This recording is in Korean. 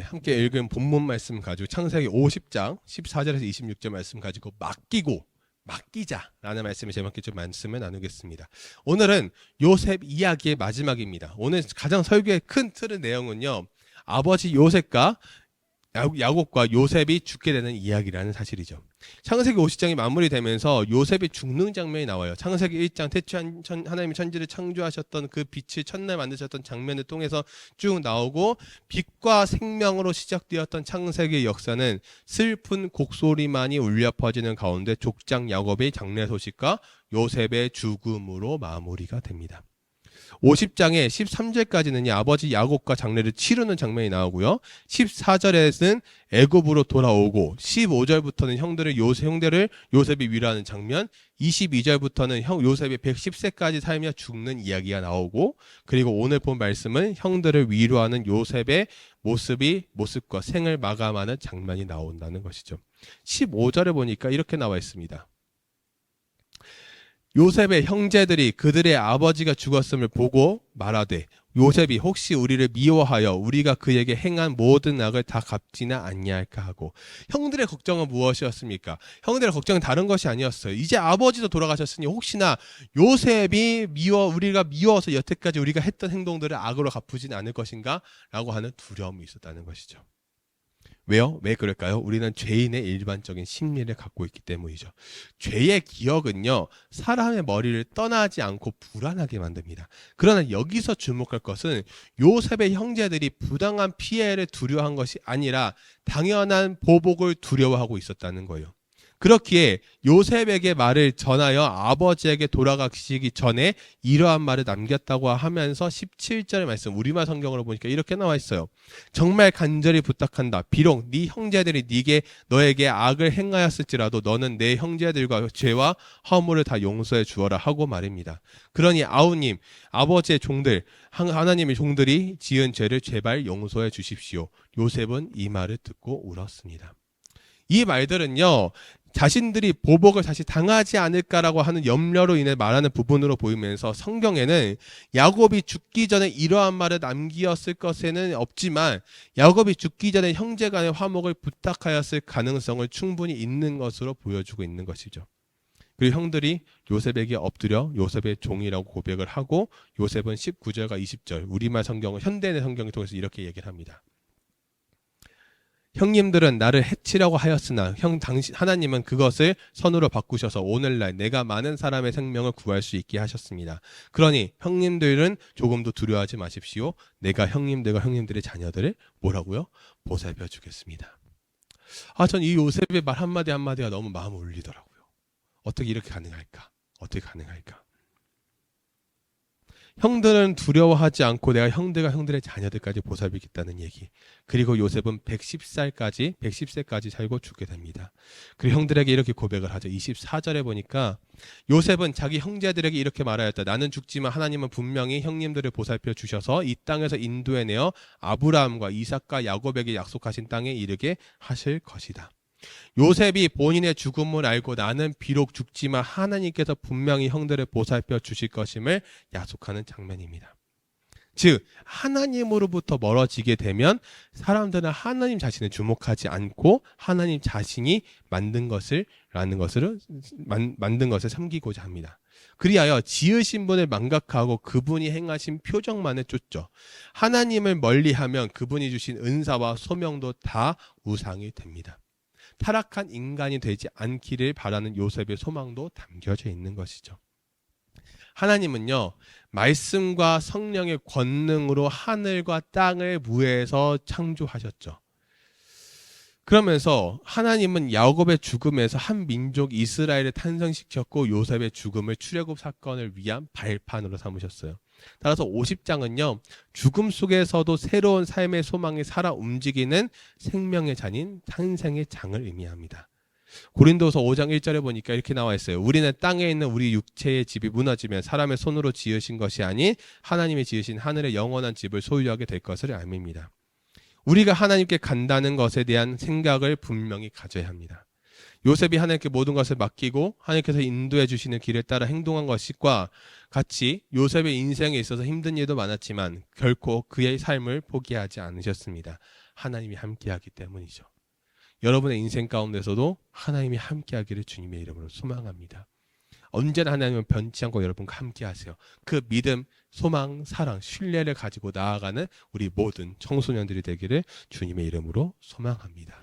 함께 읽은 본문 말씀 가지고 창세기 50장 14절에서 26절 말씀 가지고 맡기자라는 말씀을 제목에 좀 말씀을 나누겠습니다. 오늘은 요셉 이야기의 마지막입니다. 오늘 가장 설교의 큰 틀의 내용은요, 아버지 요셉과 야곱과 요셉이 죽게 되는 이야기라는 사실이죠. 창세기 50장이 마무리되면서 요셉이 죽는 장면이 나와요. 창세기 1장 태초한 하나님이 천지를 창조하셨던 그 빛을 첫날 만드셨던 장면을 통해서 쭉 나오고, 빛과 생명으로 시작되었던 창세기의 역사는 슬픈 곡소리만이 울려 퍼지는 가운데 족장 야곱의 장례 소식과 요셉의 죽음으로 마무리가 됩니다. 50장의 13절까지는 아버지 야곱과 장례를 치르는 장면이 나오고요. 14절에는 애굽으로 돌아오고, 15절부터는 형들을 요셉이 위로하는 장면, 22절부터는 요셉이 110세까지 살며 죽는 이야기가 나오고, 그리고 오늘 본 말씀은 형들을 위로하는 요셉의 모습과 생을 마감하는 장면이 나온다는 것이죠. 15절에 보니까 이렇게 나와 있습니다. 요셉의 형제들이 그들의 아버지가 죽었음을 보고 말하되, 요셉이 혹시 우리를 미워하여 우리가 그에게 행한 모든 악을 다 갚지는 아니할까 하고. 형들의 걱정은 무엇이었습니까? 형들의 걱정은 다른 것이 아니었어요. 이제 아버지도 돌아가셨으니 혹시나 요셉이 우리가 미워서 여태까지 우리가 했던 행동들을 악으로 갚지는 않을 것인가 라고 하는 두려움이 있었다는 것이죠. 왜요? 왜 그럴까요? 우리는 죄인의 일반적인 심리를 갖고 있기 때문이죠. 죄의 기억은요, 사람의 머리를 떠나지 않고 불안하게 만듭니다. 그러나 여기서 주목할 것은 요셉의 형제들이 부당한 피해를 두려워한 것이 아니라 당연한 보복을 두려워하고 있었다는 거예요. 그렇기에 요셉에게 말을 전하여 아버지에게 돌아가시기 전에 이러한 말을 남겼다고 하면서 17절의 말씀, 우리말 성경으로 보니까 이렇게 나와 있어요. 정말 간절히 부탁한다. 비록 네 형제들이 너에게 악을 행하였을지라도 너는 내 형제들과 죄와 허물을 다 용서해 주어라 하고 말입니다. 그러니 아우님, 아버지의 종들, 하나님의 종들이 지은 죄를 제발 용서해 주십시오. 요셉은 이 말을 듣고 울었습니다. 이 말들은요, 자신들이 보복을 다시 당하지 않을까라고 하는 염려로 인해 말하는 부분으로 보이면서, 성경에는 야곱이 죽기 전에 이러한 말을 남기었을 것에는 없지만 야곱이 죽기 전에 형제 간의 화목을 부탁하였을 가능성을 충분히 있는 것으로 보여주고 있는 것이죠. 그리고 형들이 요셉에게 엎드려 요셉의 종이라고 고백을 하고, 요셉은 19절과 20절 우리말 성경을 현대의 성경을 통해서 이렇게 얘기를 합니다. 형님들은 나를 해치려고 하였으나 하나님은 그것을 선으로 바꾸셔서 오늘날 내가 많은 사람의 생명을 구할 수 있게 하셨습니다. 그러니 형님들은 조금도 두려워하지 마십시오. 내가 형님들과 형님들의 자녀들을 뭐라고요? 보살펴 주겠습니다. 전 이 요셉의 말 한마디 한마디가 너무 마음을 울리더라고요. 어떻게 이렇게 가능할까? 어떻게 가능할까? 형들은 두려워하지 않고 내가 형들과 형들의 자녀들까지 보살피겠다는 얘기. 그리고 요셉은 110세까지 살고 죽게 됩니다. 그리고 형들에게 이렇게 고백을 하죠. 24절에 보니까 요셉은 자기 형제들에게 이렇게 말하였다. 나는 죽지만 하나님은 분명히 형님들을 보살펴 주셔서 이 땅에서 인도해내어 아브라함과 이삭과 야곱에게 약속하신 땅에 이르게 하실 것이다. 요셉이 본인의 죽음을 알고 나는 비록 죽지만 하나님께서 분명히 형들을 보살펴 주실 것임을 약속하는 장면입니다. 즉, 하나님으로부터 멀어지게 되면 사람들은 하나님 자신을 주목하지 않고 하나님 자신이 만든 것을 섬기고자 합니다. 그리하여 지으신 분을 망각하고 그분이 행하신 표적만을 쫓죠. 하나님을 멀리하면 그분이 주신 은사와 소명도 다 우상이 됩니다. 타락한 인간이 되지 않기를 바라는 요셉의 소망도 담겨져 있는 것이죠. 하나님은요, 말씀과 성령의 권능으로 하늘과 땅을 무에서 창조하셨죠. 그러면서 하나님은 야곱의 죽음에서 한 민족 이스라엘을 탄생시켰고, 요셉의 죽음을 출애굽 사건을 위한 발판으로 삼으셨어요. 따라서 50장은요, 죽음 속에서도 새로운 삶의 소망이 살아 움직이는 생명의 잔인 탄생의 장을 의미합니다. 고린도서 5장 1절에 보니까 이렇게 나와 있어요. 우리는 땅에 있는 우리 육체의 집이 무너지면 사람의 손으로 지으신 것이 아닌 하나님이 지으신 하늘의 영원한 집을 소유하게 될 것을 알미입니다. 우리가 하나님께 간다는 것에 대한 생각을 분명히 가져야 합니다. 요셉이 하나님께 모든 것을 맡기고 하나님께서 인도해 주시는 길에 따라 행동한 것과 같이 요셉의 인생에 있어서 힘든 일도 많았지만 결코 그의 삶을 포기하지 않으셨습니다. 하나님이 함께하기 때문이죠. 여러분의 인생 가운데서도 하나님이 함께하기를 주님의 이름으로 소망합니다. 언제나 하나님은 변치 않고 여러분과 함께하세요. 그 믿음, 소망, 사랑, 신뢰를 가지고 나아가는 우리 모든 청소년들이 되기를 주님의 이름으로 소망합니다.